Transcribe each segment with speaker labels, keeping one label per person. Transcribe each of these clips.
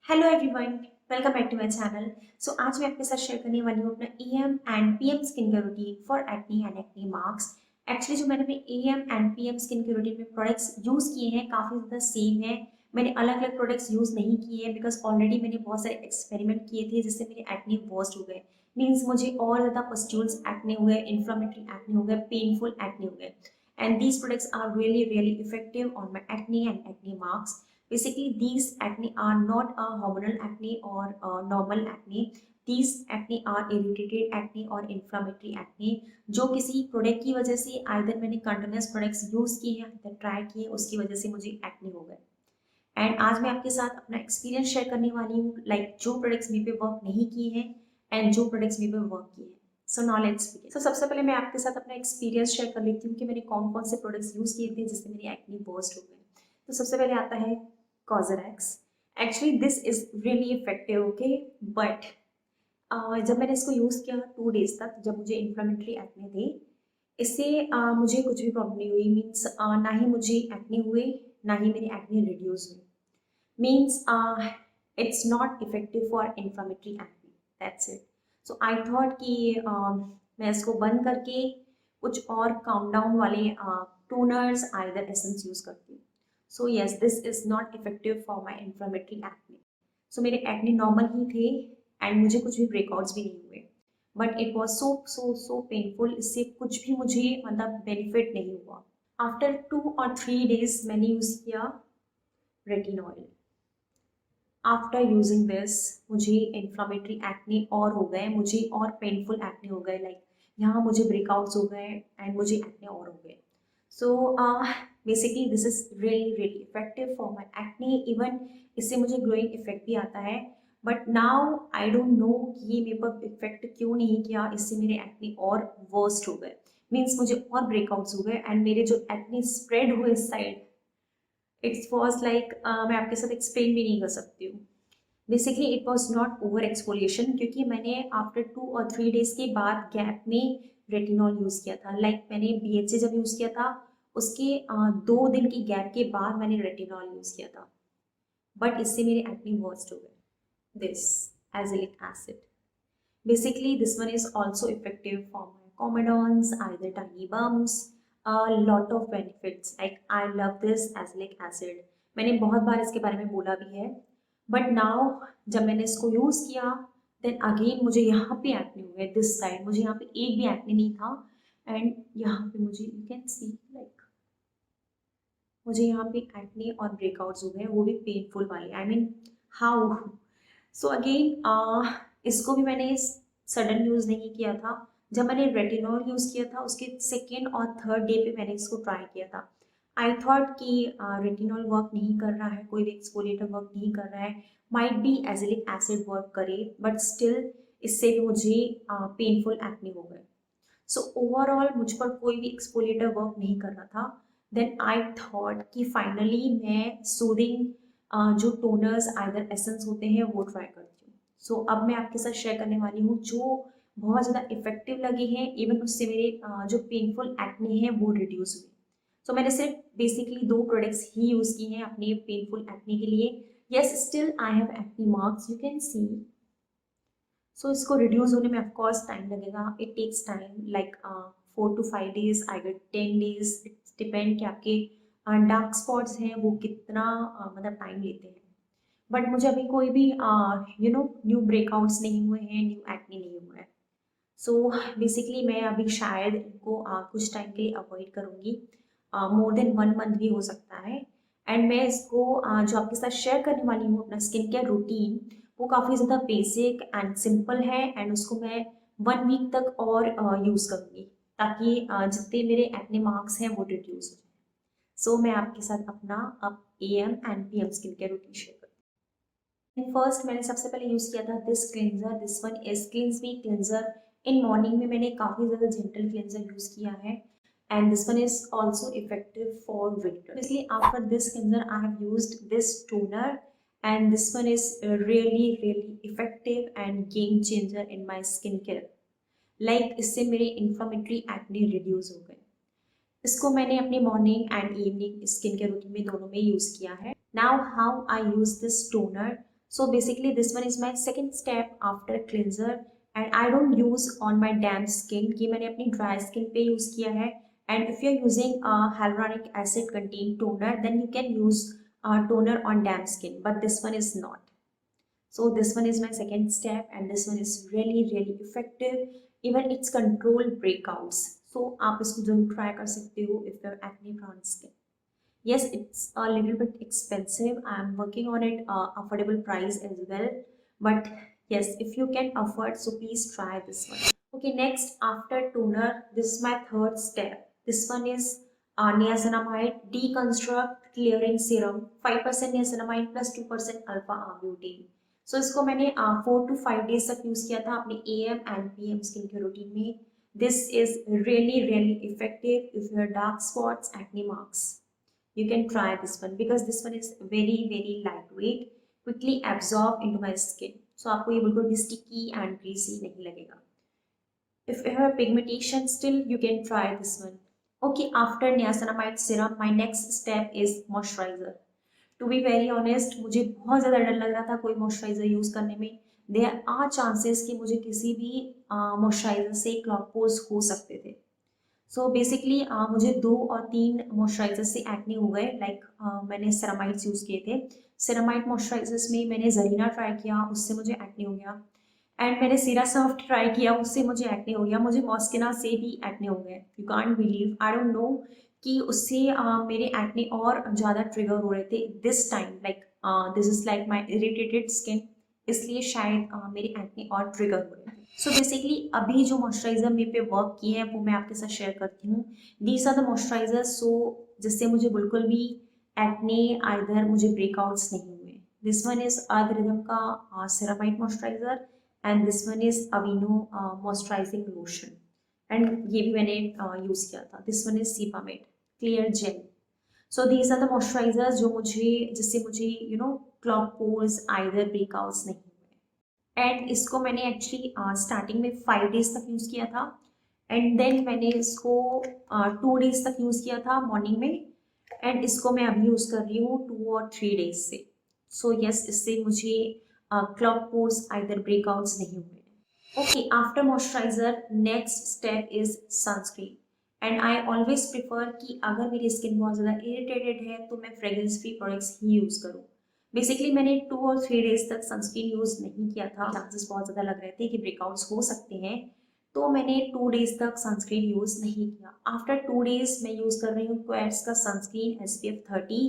Speaker 1: Hello everyone, welcome back to my channel. So आज मैं आपके साथ शेयर करने वाली हूँ अपना AM and PM skin care routine for acne and acne marks. Actually जो मैंने अपने AM and PM skin care routine में प्रोडक्ट्स यूज़ किए हैं काफ़ी ज़्यादा सेम है। मैंने अलग अलग प्रोडक्ट्स यूज़ नहीं किए हैं बिकॉज ऑलरेडी मैंने बहुत सारे एक्सपेरिमेंट किए थे जिससे मेरे एक्ने वर्स्ट हो गए। मीन्स मुझे और ज़्यादा पस्ट्यूल्स एक्ने हो गए, इन्फ्लामेटरी एक्ने हो गए, पेनफुल एक्ने हो गए। And these products are really really effective on my acne and acne marks. Basically, these acne are not a hormonal acne or normal acne. These acne are irritated acne or inflammatory acne जो किसी product की वजह से either मैंने continuous products use किए हैं या try किए उसकी वजह से मुझे एक्ने हो गए। एंड आज मैं आपके साथ अपना एक्सपीरियंस शेयर करने वाली हूँ, लाइक जो प्रोडक्ट्स मेरे पे वर्क नहीं किए हैं एंड जो प्रोडक्ट्स मेरे पे वर्क किए हैं। So now let's begin. So सबसे पहले मैं आपके साथ अपना एक्सपीरियंस शेयर कर लेती हूँ कि मैंने कौन कौन से प्रोडक्ट्स यूज़ किए थे जिससे मेरी एक्ने बर्स्ट हो गए। तो सबसे पहले आता है Cosrx. Actually this is really effective, okay, but जब मैंने इसको यूज़ किया 2 डेज तक, जब मुझे इन्फ्लामेटरी एक्ने थे, इससे मुझे कुछ भी प्रॉब्लम नहीं हुई। मीन्स ना ही मुझे एक्ने हुए, ना ही मेरी एक्ने रिड्यूस हुई। Means it's not effective for inflammatory acne, that's it. So I thought कि मैं इसको बंद करके कुछ और काम डाउन वाले टोनर्स आइदर एसेंस यूज़ करती हूँ। So yes, this is not effective for my inflammatory acne. So मेरे एक्ने नॉर्मल ही थे एंड मुझे कुछ भी ब्रेकआउट्स भी नहीं हुए, but it was so so so painful. इससे कुछ भी मुझे मतलब बेनिफिट नहीं हुआ। आफ्टर 2 और 3 डेज मैंने यूज़ किया रेटिनॉल। आफ्टर यूजिंग दिस मुझे इन्फ्लामेटरी एक्ने और हो गए, मुझे और पेनफुल एक्ने हो गए, लाइक यहाँ मुझे ब्रेकआउट्स हो गए एंड मुझे एक्ने और हो गए। So basically this is really really effective for my acne. Even इससे मुझे ग्लोइंग इफेक्ट भी आता है, but now I don't know कि ये मेरे पर इफेक्ट क्यों नहीं किया। इससे मेरे एक्ने और वर्स्ट हो गए, मीन्स मुझे और ब्रेकआउट्स हो गए एंड मेरे जो एक्ने स्प्रेड हुए इस साइड, इट्स वॉज लाइक मैं आपके साथ एक्सप्लेन भी नहीं कर सकती हूँ। Basically it was not over exfoliation, क्योंकि मैंने आफ्टर 2 और 3 डेज के बाद गैप में रेटिनॉल यूज़ किया था। लाइक मैंने BHA जब यूज़ किया था उसके 2 दिन की गैप के बाद मैंने रेटिनॉल यूज़ किया था, बट इससे मेरे एक्ने वर्स्ट हो गए। This azelaic acid, basically this one is also effective for my comedons, either tiny bumps, a lot of benefits, like I love this azelaic acid. मैंने बहुत बार इसके बारे में बोला भी है, बट नाउ जब मैंने इसको यूज़ किया देन अगेन मुझे यहाँ पे एक्ने हुए, दिस साइड मुझे यहाँ पे एक भी एक्ने नहीं था एंड यहाँ पे मुझे यू कैन सी लाइक मुझे यहाँ पे एक्ने और ब्रेकआउट्स हो गए, वो भी पेनफुल वाले। I mean how. So again इसको भी मैंने सडन यूज़ नहीं किया था। जब मैंने रेटिनॉल यूज़ किया था उसके 2nd और 3rd डे पे मैंने इसको ट्राई किया था। आई थॉट कि रेटिनॉल वर्क नहीं कर रहा है, कोई भी एक्सफोलिएटर वर्क नहीं कर रहा है, might be azelaic acid work करे, बट स्टिल इससे भी मुझे पेनफुल एक्ने हो गए। सो ओवरऑल मुझ पर कोई भी एक्सफोलिएटर वर्क नहीं कर रहा था। देन आई थॉट कि फाइनली मैं सूदिंग जो टोनर्स आइदर एसेंस होते हैं वो ट्राई करती हूँ। सो अब मैं आपके साथ शेयर करने वाली हूँ जो बहुत ज़्यादा इफेक्टिव लगे हैं, इवन उससे मेरे जो पेनफुल एक्ने हैं वो रिड्यूस हुए। सो मैंने सिर्फ बेसिकली 2 प्रोडक्ट्स ही यूज़ किए हैं अपने पेनफुल एक्ने के लिए। Yes, still I have acne marks, you can see. So इसको रिड्यूस होने में ऑफकोर्स टाइम लगेगा, it takes time like 4 to 5 days, I get 10 days, it's depend कि आपके डार्क स्पॉट्स हैं वो कितना मतलब टाइम लेते हैं। बट मुझे अभी कोई भी न्यू ब्रेकआउट्स नहीं हुए हैं, न्यू एक्ने नहीं हुआ है। सो बेसिकली मैं अभी शायद इनको कुछ टाइम के लिए अवॉइड करूँगी, मोर देन 1 मंथ भी हो सकता है। एंड मैं इसको जो आपके साथ शेयर करने वाली हूँ अपना स्किन केयर रूटीन, वो काफ़ी ज़्यादा बेसिक एंड सिंपल है एंड उसको मैं 1 वीक तक और यूज़ करूँगी ताकि जितने मेरे एक्ने मार्क्स हैं वो रिड्यूस हो जाए। सो मैं आपके साथ अपना अब AM and PM skin care routine share करती हूँ। फर्स्ट मैंने सबसे पहले यूज़ किया था this cleanser, this one is क्लींस me cleanser. In morning में मैंने काफ़ी ज़्यादा जेंटल क्लिनजर यूज़ किया है and this one is also effective for winter. Basically after this cleanser I have used this toner and this one is really really effective and game changer in my skincare. Like इससे मेरे inflammatory acne reduce हो गए। इसको मैंने अपने morning and evening skin care routine में दोनों में यूज़ किया है। Now how I use this toner, So basically this one is my second step after cleanser, and I don't use on my damp skin, कि मैंने अपनी dry skin पे use किया है. And if you're using a hyaluronic acid contained toner, then you can use toner on damp skin, but this one is not. So this one is my second step, and this one is really effective. Even it's control breakouts. So आप इसको जरूर try कर सकते हो if you're acne prone skin. Yes, it's a little bit expensive. I'm working on it affordable price as well. But yes, if you can afford, so please try this one. Okay, next after toner, this is my third step. This one is niacinamide deconstruct clearing serum, 5% niacinamide plus 2% alpha arbutin. So इसको मैंने 4 to 5 days तक use किया था अपने AM and PM skin के routine में. This is really effective if you have dark spots, acne marks. You can try this one because this one is very lightweight, quickly absorb into my skin. So आपको ये बिल्कुल भी sticky and greasy नहीं लगेगा. If you have pigmentation still, you can try this one. Okay, after niacinamide serum, my next step is moisturizer. To be very honest, मुझे बहुत ज़्यादा डर लग रहा था कोई moisturizer यूज़ करने में. There are chances कि मुझे किसी भी moisturizer से clog pores हो सकते थे. सो बेसिकली मुझे 2 और 3 मॉइस्चराइजर से एक्ने हो गए. मैंने सेरामाइड्स यूज़ किए थे. सेरामाइड मॉइस्चराइजर्स में मैंने जरीना ट्राई किया, उससे मुझे एक्ने हो गया. एंड मैंने सीरा सॉफ्ट ट्राई किया, उससे मुझे एक्ने हो गया. मुझे मॉस्किना से भी एक्ने हो गए. You can't believe, I don't know कि उससे मेरे एक्ने और ज़्यादा ट्रिगर हो रहे थे this time. This is like my irritated skin, इसलिए शायद मेरे एक्ने और ट्रिगर हो रहे थे. सो बेसिकली अभी जो मॉइस्चराइजर मेरे पे वर्क किए हैं वो मैं आपके साथ शेयर करती हूँ. दीज आर द मॉइस्चराइजर सो जिससे मुझे बिल्कुल भी एक्ने आइदर मुझे ब्रेकआउट्स नहीं हुए. This one is Earth Rhythm का ceramide moisturiser and this one is Aveeno moisturising lotion, and ये भी मैंने यूज़ किया था. This one is Sebamed clear gel. So these are the moisturisers जो जिससे मुझे क्लॉग पोर्स आइदर ब्रेकआउट्स नहीं. एंड इसको मैंने एक्चुअली स्टार्टिंग में 5 डेज तक यूज़ किया था, एंड देन मैंने इसको 2 डेज तक यूज़ किया था मॉर्निंग में, एंड इसको मैं अभी यूज़ कर रही हूँ 2 और 3 डेज से. सो यस, इससे मुझे क्लॉग पोर्स आइदर ब्रेकआउट्स नहीं हुए. Okay, after moisturiser next step is sunscreen. And I always prefer कि अगर मेरी स्किन बहुत ज़्यादा इरिटेटेड है तो मैं फ्रेग्रेंस फ्री प्रोडक्ट्स ही यूज़ करूँ. बेसिकली मैंने 2 और 3 डेज तक सनस्क्रीन यूज़ नहीं किया था. चांसेस बहुत ज़्यादा लग रहे थे कि ब्रेकआउट्स हो सकते हैं, तो मैंने 2 डेज तक सनस्क्रीन यूज़ नहीं किया. आफ्टर 2 डेज मैं यूज़ कर रही हूँ क्वेट्स का sunscreen SPF 30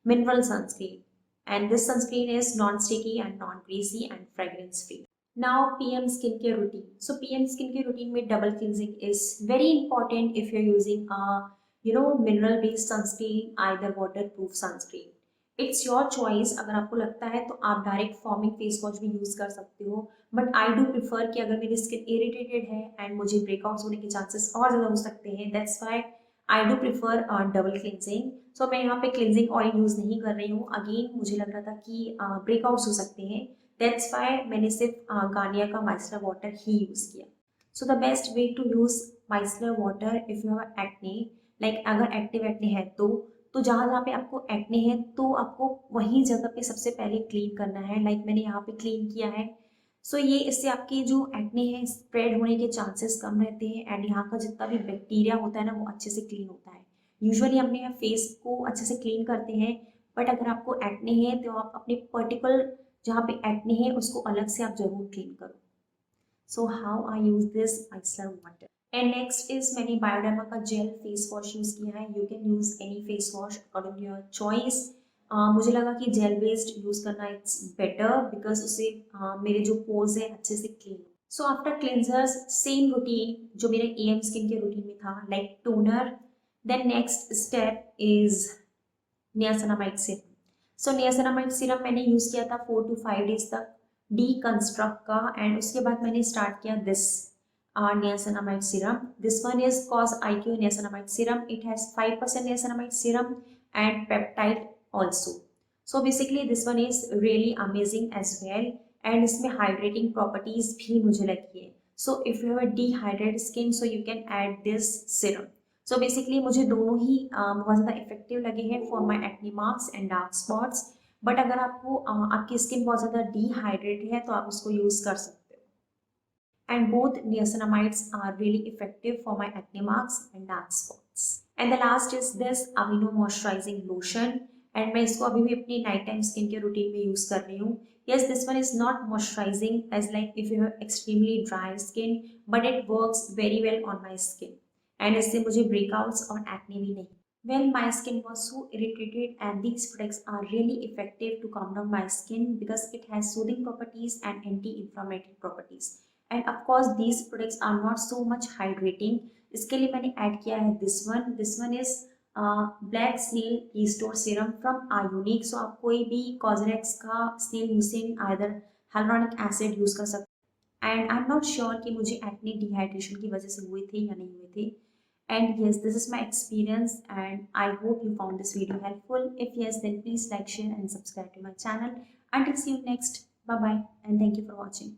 Speaker 1: mineral sunscreen, and this sunscreen is non sticky and non greasy and fragrance free. Now PM skin care routine. So PM skin care routine में double cleansing is very important if you are using mineral based sunscreen either water proof sunscreen. It's your choice. अगर आपको लगता है तो आप direct foaming face wash भी use कर सकते हो, बट आई डू प्रिफर कि अगर मेरी स्किन इरिटेटेड है एंड मुझे ब्रेकआउट्स होने के चांसेस और ज़्यादा हो सकते हैं, that's why I do prefer double cleansing. So मैं यहाँ पे क्लिनजिंग ऑयल यूज़ नहीं कर रही हूँ. अगेन मुझे लग रहा था कि ब्रेकआउट्स हो सकते हैं, दैट्स वाई मैंने सिर्फ गार्नियर का माइसलर वाटर ही यूज़ किया. So the best way to use micellar water if you have acne, like अगर एक्टिव एक्ने है तो जहाँ जहाँ पे आपको एक्ने है तो आपको वही जगह पे सबसे पहले क्लीन करना है. मैंने यहाँ पे क्लीन किया है. सो ये इससे आपके जो एक्ने है स्प्रेड होने के चांसेस कम रहते हैं, एंड यहाँ का जितना भी बैक्टीरिया होता है ना वो अच्छे से क्लीन होता है. यूजुअली अपने यहाँ फेस को अच्छे से क्लीन करते हैं, बट अगर आपको एक्ने है तो आप अपने पर्टिकुलर जहाँ पे एक्ने है उसको अलग से आप जरूर क्लीन करो. So how I use this micellar water. And next is मैंने बायोडर्मा का जेल फेस वॉश यूज़ किया है. You can use any face wash according to your choice. मुझे लगा कि जेल बेस्ड यूज़ करना इट्स बेटर बिकॉज उससे मेरे जो पोर्स है अच्छे से clean. So after cleansers same routine जो मेरे AM स्किन के रूटीन में था, like toner. Then next step is niacinamide serum. So niacinamide serum मैंने यूज़ किया था 4 to 5 डेज तक डीकंस्ट्रक्ट का, एंड उसके बाद मैंने स्टार्ट किया this niacinamide serum. This one is Cos IQ niacinamide serum. It has 5% niacinamide serum and peptide also. So basically this one is really amazing as well, and इसमें hydrating properties भी मुझे लगी है. So if you have a dehydrated skin, so you can add this serum. So basically मुझे दोनों ही बहुत ज़्यादा effective लगे हैं for my acne marks and dark spots. But अगर आपको आपकी स्किन बहुत ज़्यादा डिहाइड्रेटेड है तो आप उसको यूज़ कर सकते हो। And both niacinamides are really effective for my acne marks and dark spots. And the last is this Amino Moisturizing Lotion. And मैं इसको अभी भी अपनी night time skin care routine में यूज कर रही हूँ. Yes, this one is not moisturizing as like if you have extremely dry skin, but it works very well on my skin. And इससे मुझे breakouts और acne भी नहीं. Well, my skin was so irritated and these products are really effective to calm down my skin because it has soothing properties and anti-inflammatory properties. And of course these products are not so much hydrating. इसके लिए मैंने add किया है this one is black snail restore serum from Iunik. So आप कोई भी Cosrx का snail mucin either hyaluronic acid use कर सकते. And I am not sure कि मुझे एक्ने डिहाइड्रेशन की वजह से हुए थे या नहीं हुए थे. And yes, this is my experience and I hope you found this video helpful. If yes, then please like, share and subscribe to my channel. Until see you next. Bye bye and thank you for watching.